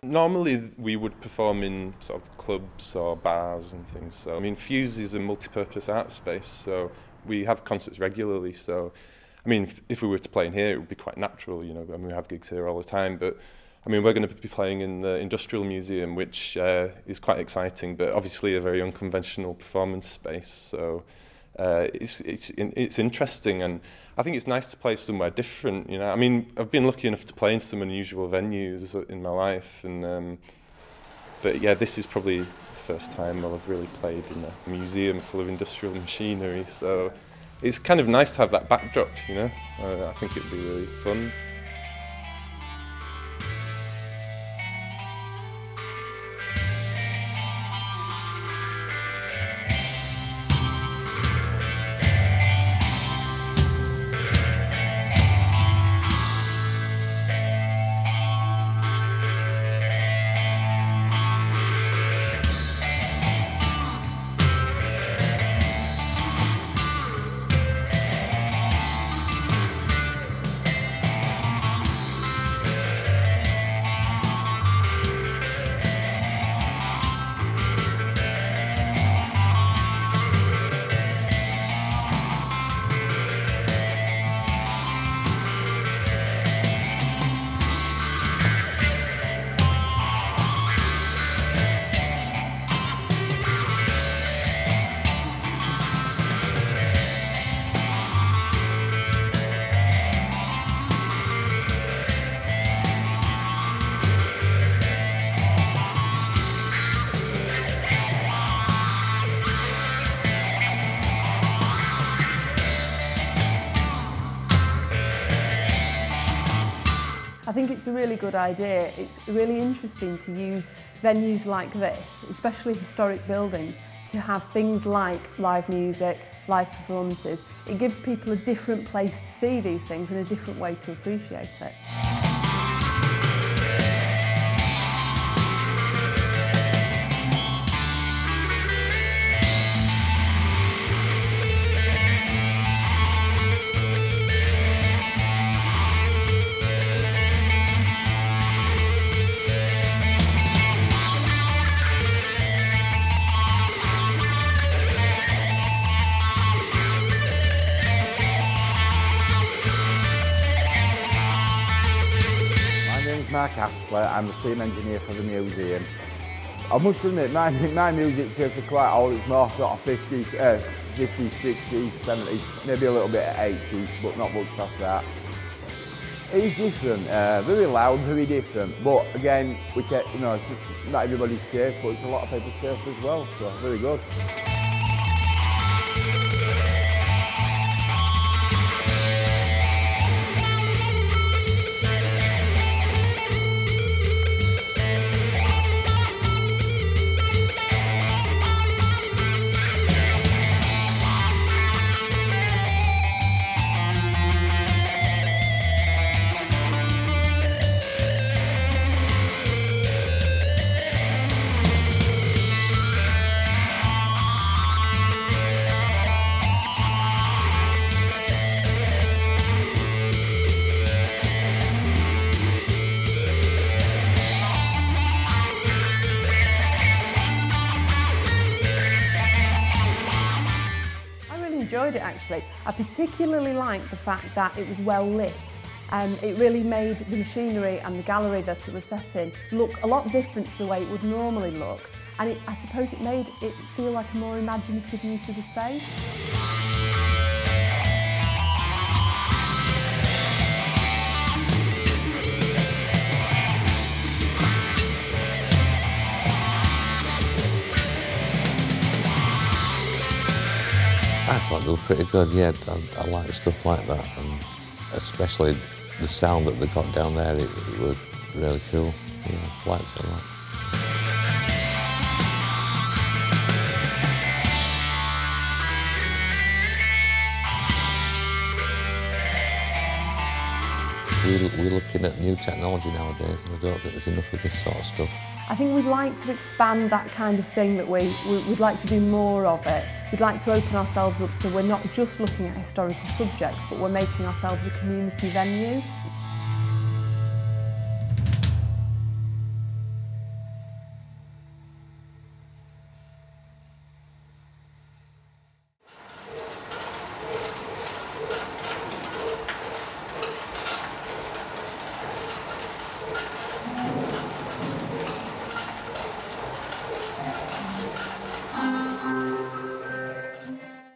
Normally we would perform in sort of clubs or bars and things. So I mean, Fuse is a multi-purpose art space, so we have concerts regularly. So I mean, if we were to play in here, it would be quite natural, you know. I mean, we have gigs here all the time, but I mean, we're going to be playing in the Industrial Museum, which is quite exciting, but obviously a very unconventional performance space. So it's interesting, and I think it's nice to play somewhere different, you know. I mean, I've been lucky enough to play in some unusual venues in my life, and but yeah, this is probably the first time that I've really played in a museum full of industrial machinery. So it's kind of nice to have that backdrop, you know. I think it'd be really fun. I think it's a really good idea. It's really interesting to use venues like this, especially historic buildings, to have things like live music, live performances. It gives people a different place to see these things and a different way to appreciate it. Astley. I'm the steam engineer for the museum. I must admit, my music tastes are quite old. It's more sort of 50s, 60s, 70s, maybe a little bit of 80s, but not much past that. It is different, very loud, very different. But again, it's not everybody's taste, but it's a lot of people's taste as well. So very good. Enjoyed it actually. I particularly liked the fact that it was well lit. It really made the machinery and the gallery that it was set in look a lot different to the way it would normally look, and I suppose it made it feel like a more imaginative use of the space. I thought they were pretty good, yeah. I like stuff like that, and especially the sound that they got down there, it was really cool. Yeah, I liked it a lot. We're looking at new technology nowadays, and I don't think there's enough of this sort of stuff. I think we'd like to expand that kind of thing, that we'd like to do more of it. We'd like to open ourselves up so we're not just looking at historical subjects, but we're making ourselves a community venue.